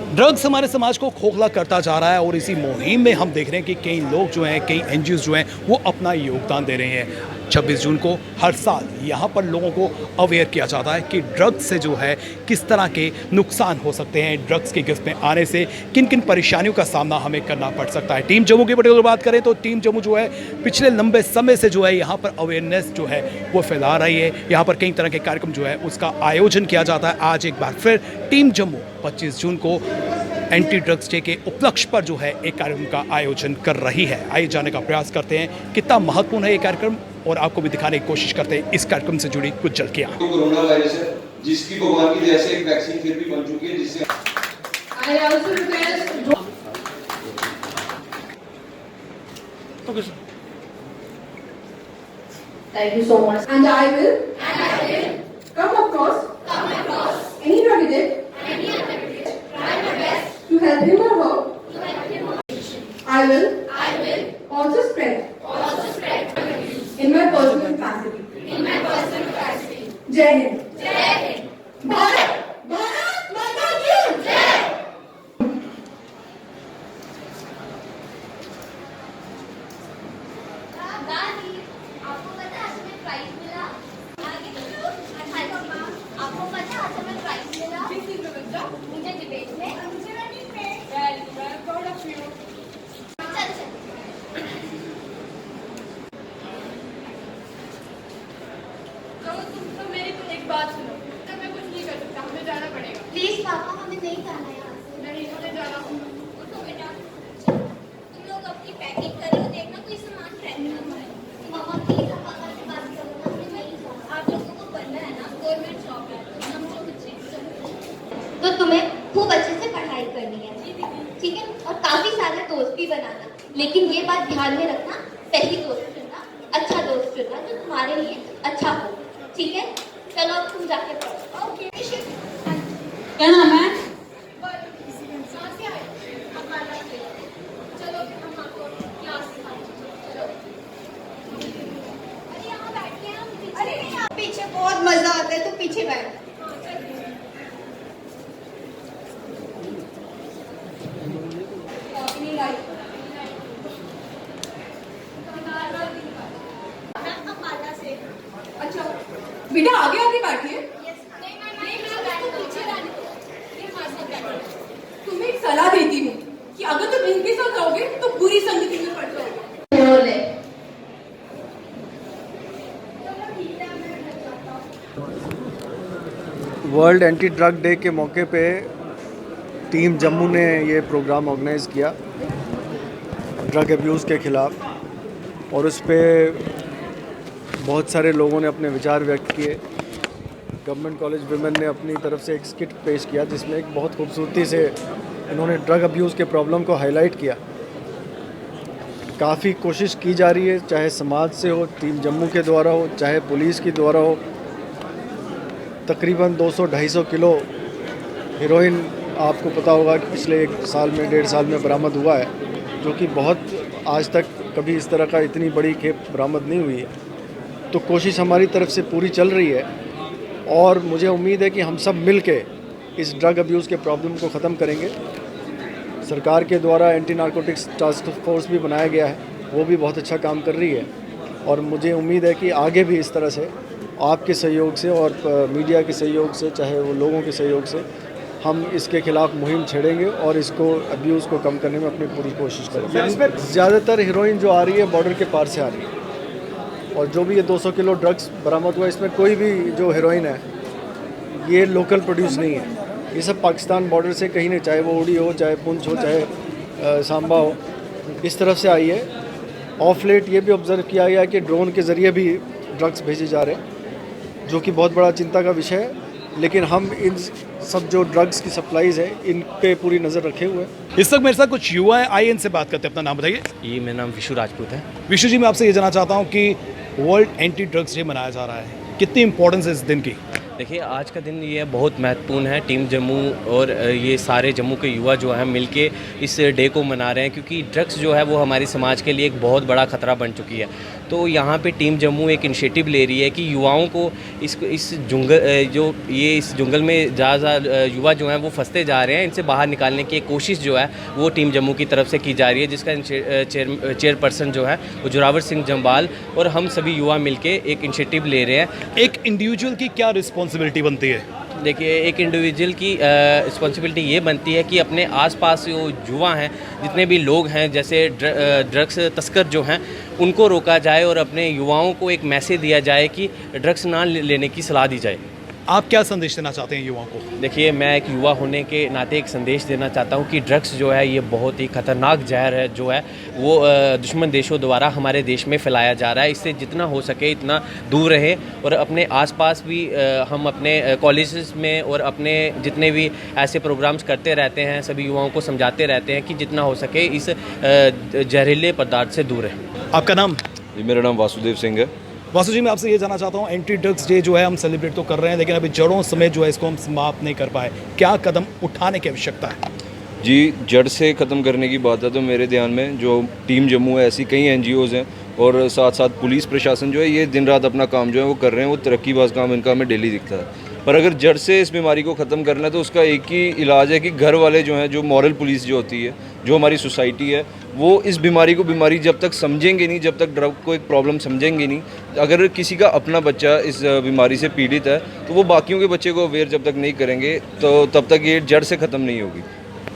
Drugs हमारे समाज को खोखला करता जा रहा है और इसी मुहिम में हम देख रहे हैं कि कई लोग जो हैं, कई एनजीओ जो हैं वो अपना योगदान दे रहे हैं। 26 जून को हर साल यहाँ पर लोगों को अवेयर किया जाता है कि ड्रग्स से जो है किस तरह के नुकसान हो सकते हैं, ड्रग्स की गिरफ्त में आने से किन किन परेशानियों का सामना हमें करना पड़ सकता है। टीम जम्मू की पर्टिकुलर बात करें तो टीम जम्मू जो है पिछले लंबे समय से जो है यहाँ पर अवेयरनेस जो है वो फैला रही है। यहाँ पर कई तरह के कार्यक्रम जो है उसका आयोजन किया जाता है। आज एक बार फिर टीम जम्मू 25 जून को एंटी ड्रग्स डे के उपलक्ष्य पर जो है एक कार्यक्रम का आयोजन कर रही है। आइए जानने का प्रयास करते हैं कितना महत्वपूर्ण है ये कार्यक्रम और आपको भी दिखाने की कोशिश करते हैं इस कार्यक्रम से जुड़ी कुछ झलकियां। तो कोरोना वायरस है जिसकी भगवान की दया से एक वैक्सीन फिर भी बन चुकी है जिससे I also request Thank you so much. And I will come across any drug addict, try my best to help him or her. I will also spread in my personal capacity. Jai Hind. Bharat Mata Ki Jai. दादी, आपको पता है आज हमें prize मिला? आगे चलो, आपको पता है आज हमें प्राइज मिला? मुझे डिबेट में और मुझे रनिंग में। चल चल। तुम मेरी एक बात सुनो। तब मैं कुछ नहीं कर सकता, हमें जाना पड़ेगा। प्लीज पापा, हमें नहीं जाना यहाँ से। नहीं, हमें जाना होगा। उठो बेटा, तुम लोग अपनी पैकिंग करो, देखना कोई सामान ट्रेन ना पाए। मामा प्लीज आप पापा से बात करो ना, हमें नहीं जाना। आप लोगों को बनना है ना, गवर्नमेंट जॉब है, हम जो बच्चे तो तुम्हें खूब अच्छे से पढ़ाई करनी है, ठीक है? और काफी सारे दोस्त भी बनाना, लेकिन ये बात ध्यान में रखना, सही दोस्त चुनना, अच्छा दोस्त चुनना जो तुम्हारे लिए अच्छा हो, ठीक है? चलो अब तुम जाके पढ़ो। ओके। क्या नाम है? पीछे बहुत मजा आता है, तो पीछे बैठ। अच्छा, बेटा आगे आगे बैठिए। तुम्हें एक सलाह देती हूँ कि अगर तुम इनके साथ रहोगे तो बुरी संगति में पड़ जाओगे। वर्ल्ड एंटी ड्रग डे के मौके पे टीम जम्मू ने ये प्रोग्राम ऑर्गेनाइज़ किया ड्रग अब्यूज़ के ख़िलाफ़, और उस पर बहुत सारे लोगों ने अपने विचार व्यक्त किए। गवर्नमेंट कॉलेज विमेन ने अपनी तरफ से एक स्किट पेश किया जिसमें एक बहुत खूबसूरती से इन्होंने ड्रग अब्यूज़ के प्रॉब्लम को हाईलाइट किया। काफ़ी कोशिश की जा रही है, चाहे समाज से हो, टीम जम्मू के द्वारा हो, चाहे पुलिस के द्वारा हो। तकरीबन 200-250 किलो हेरोइन आपको पता होगा कि पिछले 1 साल में 1.5 साल में बरामद हुआ है, जो कि बहुत आज तक कभी इस तरह का इतनी बड़ी खेप बरामद नहीं हुई है। तो कोशिश हमारी तरफ से पूरी चल रही है और मुझे उम्मीद है कि हम सब मिल के इस ड्रग अब्यूज़ के प्रॉब्लम को ख़त्म करेंगे। सरकार के द्वारा एंटी नारकोटिक्स टास्क फोर्स भी बनाया गया है, वो भी बहुत अच्छा काम कर रही है और मुझे उम्मीद है कि आगे भी इस तरह से आपके सहयोग से और मीडिया के सहयोग से, चाहे वो लोगों के सहयोग से, हम इसके खिलाफ़ मुहिम छेड़ेंगे और इसको अब्यूज़ को कम करने में अपनी पूरी कोशिश करेंगे। ज़्यादातर हीरोइन जो आ रही है बॉर्डर के पार से आ रही है, और जो भी ये 200 किलो ड्रग्स बरामद हुआ इसमें कोई भी जो हीरोइन है ये लोकल प्रोड्यूस नहीं है। ये सब पाकिस्तान बॉर्डर से कहीं नहीं, चाहे वो उड़ी हो, चाहे पुंछ हो, चाहे सांबा हो, इस तरफ से आई है। ऑफ लेट ये भी ऑब्ज़र्व किया गया कि ड्रोन के ज़रिए भी ड्रग्स भेजे जा रहे हैं, जो कि बहुत बड़ा चिंता का विषय है। लेकिन हम इन सब जो ड्रग्स की सप्लाईज़ है इन पे पूरी नज़र रखे हुए हैं। इस वक्त मेरे साथ कुछ युवा हैं, आइए इनसे बात करते हैं। अपना नाम बताइए। ये मेरा नाम विशु राजपूत है। विशु जी, मैं आपसे ये जानना चाहता हूँ कि वर्ल्ड एंटी ड्रग्स डे मनाया जा रहा है, कितनी इंपॉर्टेंस है इस दिन की? देखिए, आज का दिन ये बहुत महत्वपूर्ण है। टीम जम्मू और ये सारे जम्मू के युवा जो हैं मिलके इस डे को मना रहे हैं, क्योंकि ड्रग्स जो है वो हमारे समाज के लिए एक बहुत बड़ा ख़तरा बन चुकी है। तो यहाँ पे टीम जम्मू एक इनिशिएटिव ले रही है कि युवाओं को इस जंगल में ज़्यादा युवा जो हैं वो फंसते जा रहे हैं, इनसे बाहर निकालने की एक कोशिश जो है वो टीम जम्मू की तरफ से की जा रही है, जिसका चेयरपर्सन जो है वो जोरावर सिंह जम्बाल और हम सभी युवा मिलके एक इनिशिएटिव ले रहे हैं। एक इंडिविजुअल की क्या रिस्पॉन्सिबिलिटी बनती है? देखिए, एक इंडिविजुअल की रिस्पॉन्सिबिलिटी ये बनती है कि अपने आसपास जो युवा हैं, जितने भी लोग हैं, जैसे ड्रग्स तस्कर जो हैं, उनको रोका जाए और अपने युवाओं को एक मैसेज दिया जाए कि ड्रग्स ना लेने की सलाह दी जाए। आप क्या संदेश देना चाहते हैं युवाओं को? देखिए, मैं एक युवा होने के नाते एक संदेश देना चाहता हूँ कि ड्रग्स जो है ये बहुत ही ख़तरनाक जहर है, जो है वो दुश्मन देशों द्वारा हमारे देश में फैलाया जा रहा है। इससे जितना हो सके इतना दूर रहे और अपने आसपास भी हम अपने कॉलेजेस में और अपने जितने भी ऐसे प्रोग्राम्स करते रहते हैं, सभी युवाओं को समझाते रहते हैं कि जितना हो सके इस जहरीले पदार्थ से दूर रहें। आपका नाम? जी, मेरा नाम वासुदेव सिंह है। वासु जी, मैं आपसे ये जानना चाहता हूँ, एंटी ड्रग्स डे जो है हम सेलिब्रेट तो कर रहे हैं, लेकिन अभी जड़ों समेत जो है इसको हम समाप्त नहीं कर पाए। क्या कदम उठाने की आवश्यकता है? जी, जड़ से ख़त्म करने की बात है तो मेरे ध्यान में जो टीम जम्मू है, ऐसी कई NGOs हैं और साथ साथ पुलिस प्रशासन जो है ये दिन रात अपना काम जो है वो कर रहे हैं। वो तरक्कीबाज काम इनका हमें डेली दिखता है। पर अगर जड़ से इस बीमारी को ख़त्म करना है तो उसका एक ही इलाज है कि घर वाले जो हैं, जो मॉरल पुलिस जो होती है, जो हमारी सोसाइटी है, वो इस बीमारी जब तक समझेंगे नहीं, जब तक ड्रग को एक प्रॉब्लम समझेंगे नहीं, अगर किसी का अपना बच्चा इस बीमारी से पीड़ित है तो वो बाकियों के बच्चे को अवेयर जब तक नहीं करेंगे तो तब तक ये जड़ से ख़त्म नहीं होगी।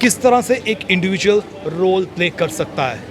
किस तरह से एक इंडिविजुअल रोल प्ले कर सकता है?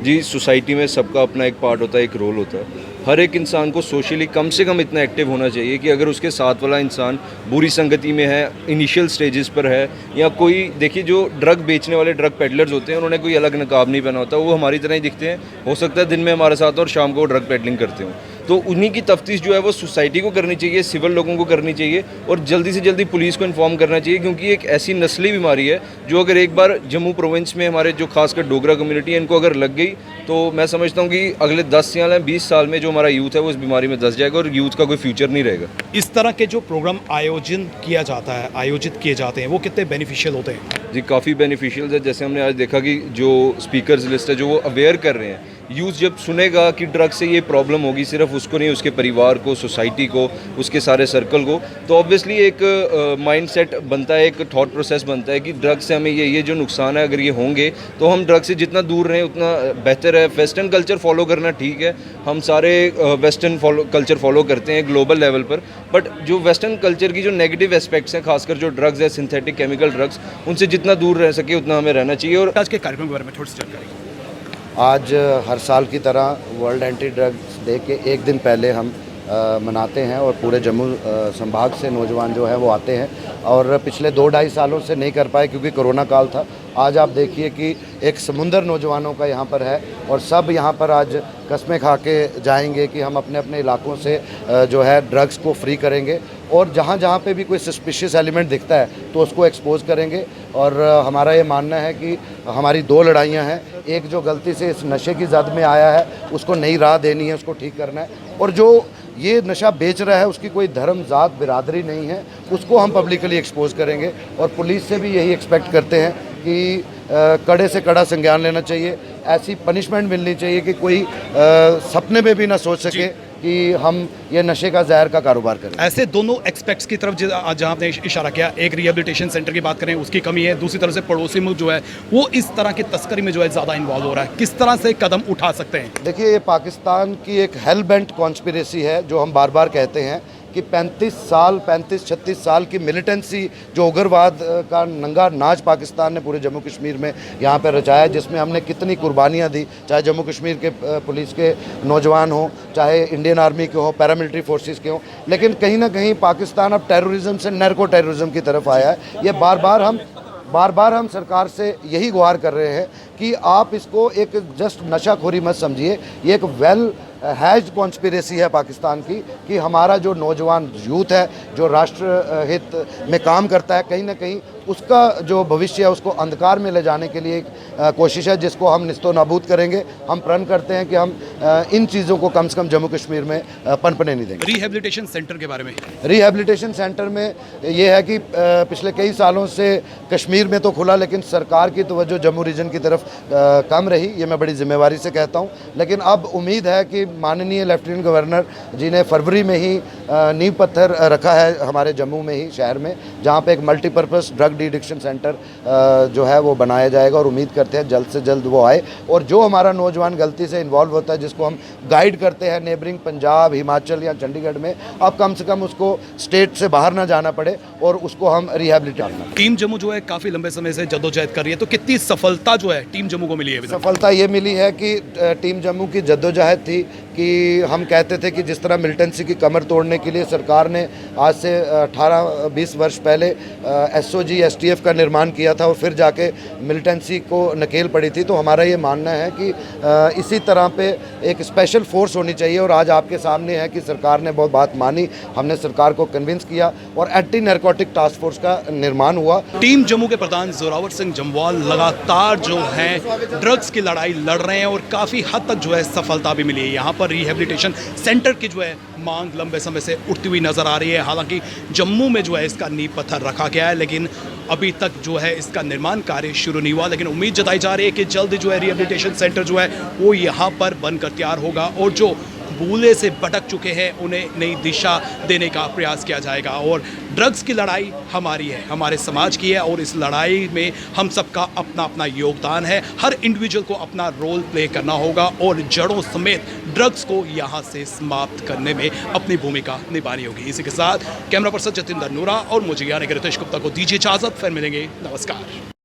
जी, सोसाइटी में सबका अपना एक पार्ट होता है, एक रोल होता है। हर एक इंसान को सोशली कम से कम इतना एक्टिव होना चाहिए कि अगर उसके साथ वाला इंसान बुरी संगति में है, इनिशियल स्टेजेस पर है, या कोई, देखिए जो ड्रग बेचने वाले ड्रग पेडलर्स होते हैं उन्होंने कोई अलग नकाब नहीं पहना होता, वो हमारी तरह ही दिखते हैं। हो सकता है दिन में हमारे साथ और शाम को ड्रग पेडलिंग करते हों। तो उन्हीं की तफ्तीश जो है वो सोसाइटी को करनी चाहिए, सिविल लोगों को करनी चाहिए और जल्दी से जल्दी पुलिस को इन्फॉर्म करना चाहिए, क्योंकि एक ऐसी नस्ली बीमारी है जो अगर एक बार जम्मू प्रोविंस में हमारे जो खासकर डोगरा कम्युनिटी है इनको अगर लग गई तो मैं समझता हूँ कि अगले 10 या 20 साल में जो हमारा यूथ है वो इस बीमारी में धंस जाएगा और यूथ का कोई फ्यूचर नहीं रहेगा। इस तरह के जो प्रोग्राम आयोजित किए जाते हैं वो कितने बेनिफिशियल होते हैं? जी, काफ़ी बेनिफिशियल है। जैसे हमने आज देखा कि जो स्पीकर्स लिस्ट है जो वो अवेयर कर रहे हैं, यूथ जब सुनेगा कि ड्रग से ये प्रॉब्लम होगी, सिर्फ उसको नहीं, उसके परिवार को, सोसाइटी को, उसके सारे सर्कल को, तो ऑब्वियसली एक माइंडसेट बनता है, एक थॉट प्रोसेस बनता है कि ड्रग से हमें ये जो नुकसान है अगर ये होंगे तो हम ड्रग से जितना दूर रहें उतना बेहतर है। वेस्टर्न कल्चर फॉलो करना ठीक है, हम सारे वेस्टर्न कल्चर फॉलो करते हैं ग्लोबल लेवल पर, बट जो वेस्टर्न कल्चर की जो नेगेटिव एस्पेक्ट्स हैं, खासकर जो ड्रग्स है, सिंथेटिक केमिकल ड्रग्स, उनसे जितना दूर रह सके उतना हमें रहना चाहिए। और आज के कार्यक्रम के बारे में थोड़ी सी जानकारी। आज हर साल की तरह वर्ल्ड एंटी ड्रग्स डे के एक दिन पहले हम मनाते हैं और पूरे जम्मू संभाग से नौजवान जो है वो आते हैं और पिछले 2-2.5 सालों से नहीं कर पाए क्योंकि कोरोना काल था। आज आप देखिए कि एक समुंदर नौजवानों का यहाँ पर है और सब यहाँ पर आज कस्में खा के जाएंगे कि हम अपने अपने इलाकों से जो है ड्रग्स को फ्री करेंगे और जहाँ जहाँ पे भी कोई सस्पिशियस एलिमेंट दिखता है तो उसको एक्सपोज करेंगे। और हमारा ये मानना है कि हमारी 2 लड़ाइयाँ हैं, एक जो गलती से इस नशे की जद में आया है उसको नई राह देनी है, उसको ठीक करना है, और जो ये नशा बेच रहा है उसकी कोई धर्म, जात, बिरादरी नहीं है, उसको हम पब्लिकली एक्सपोज करेंगे। और पुलिस से भी यही एक्सपेक्ट करते हैं कि कड़े से कड़ा संज्ञान लेना चाहिए, ऐसी पनिशमेंट मिलनी चाहिए कि कोई सपने में भी ना सोच सके कि हम ये नशे का जहर का कारोबार करें। ऐसे दोनों एक्सपेक्ट्स की तरफ जहाँ आपने इशारा किया, एक रिहेबिलिटेशन सेंटर की बात करें उसकी कमी है, दूसरी तरफ से पड़ोसी मुल्क जो है वो इस तरह की तस्करी में जो है ज़्यादा इन्वॉल्व हो रहा है, किस तरह से कदम उठा सकते हैं? देखिए, ये पाकिस्तान की एक हेल बेंट कॉन्स्पिरेसी है जो हम बार बार कहते हैं कि 35-36 साल की मिलिटेंसी जो उग्रवाद का नंगा नाच पाकिस्तान ने पूरे जम्मू कश्मीर में यहाँ पर रचाया, जिसमें हमने कितनी कुर्बानियाँ दी, चाहे जम्मू कश्मीर के पुलिस के नौजवान हों, चाहे इंडियन आर्मी के हों, पैरामिलिट्री फोर्सेस के हों, लेकिन कहीं ना कहीं पाकिस्तान अब टेररिज्म से नैर्को टेररिज्म की तरफ आया है। ये बार बार हम सरकार से यही गुहार कर रहे हैं कि आप इसको एक जस्ट नशाखोरी मत समझिए, ये एक वेल हैज कॉन्स्पिरेसी है पाकिस्तान की कि हमारा जो नौजवान यूथ है जो राष्ट्र हित में काम करता है, कहीं ना कहीं उसका जो भविष्य है उसको अंधकार में ले जाने के लिए एक कोशिश है जिसको हम निस्तो नाबूद करेंगे। हम प्रण करते हैं कि हम इन चीज़ों को कम से कम जम्मू कश्मीर में पनपने नहीं देंगे। रिहेबिलिटेशन सेंटर के बारे में रिहेबिलिटेशन सेंटर में ये है कि पिछले कई सालों से कश्मीर में तो खुला, लेकिन सरकार की तवज्जो जम्मू रीजन की तरफ कम रही। ये मैं बड़ी जिम्मेवारी से कहता हूँ, लेकिन अब उम्मीद है कि माननीय लेफ्टिनेंट गवर्नर जी ने फरवरी में ही नींव पत्थर रखा है हमारे जम्मू में ही शहर में, जहाँ पे एक multipurpose drug de addiction centre जो है वो बनाया जाएगा और उम्मीद करते हैं जल्द से जल्द वो आए। और जो हमारा नौजवान गलती से इन्वॉल्व होता है, जिसको हम गाइड करते हैं नेबरिंग पंजाब, हिमाचल या चंडीगढ़ में, अब कम से कम उसको स्टेट से बाहर ना जाना पड़े और उसको हम रिहेबिलिटेट करना। टीम जम्मू जो है काफ़ी लंबे समय से जद्दोजहद कर रही है, तो कितनी सफलता जो है टीम जम्मू को मिली है? सफलता ये मिली है कि टीम जम्मू की जद्दोजहद थी कि हम कहते थे कि जिस तरह मिलिटेंसी की कमर तोड़ने के लिए सरकार ने आज से 18-20 वर्ष पहले SOG STF का निर्माण किया था और फिर जाके मिलिटेंसी को नकेल पड़ी थी, तो हमारा ये मानना है कि इसी तरह पे एक स्पेशल फोर्स होनी चाहिए। और आज आपके सामने है कि सरकार ने बहुत बात मानी, हमने सरकार को कन्विंस किया और एंटी नारकोटिक टास्क फोर्स का निर्माण हुआ। टीम जम्मू के प्रधान जोरावर सिंह जम्वाल लगातार जो है ड्रग्स की लड़ाई लड़ रहे हैं और काफ़ी हद तक जो है सफलता भी मिली है। यहाँ पर रिहेबिलिटेशन सेंटर की जो है मांग लंबे समय से उठती हुई नजर आ रही है। हालांकि जम्मू में जो है इसका नींव पत्थर रखा गया है, लेकिन अभी तक जो है इसका निर्माण कार्य शुरू नहीं हुआ। लेकिन उम्मीद जताई जा रही है कि जल्द जो है रिहेबिलिटेशन सेंटर जो है वो यहाँ पर बनकर तैयार होगा और जो भूले से भटक चुके हैं उन्हें नई दिशा देने का प्रयास किया जाएगा। और ड्रग्स की लड़ाई हमारी है, हमारे समाज की है और इस लड़ाई में हम सबका अपना अपना योगदान है। हर इंडिविजुअल को अपना रोल प्ले करना होगा और जड़ों समेत ड्रग्स को यहाँ से समाप्त करने में अपनी भूमिका निभानी होगी। इसी के साथ कैमरा पर्सन जतिंदर नूरा और मुझे यानी कि रितेश गुप्ता को दीजिए इजाज़त, फिर मिलेंगे। नमस्कार।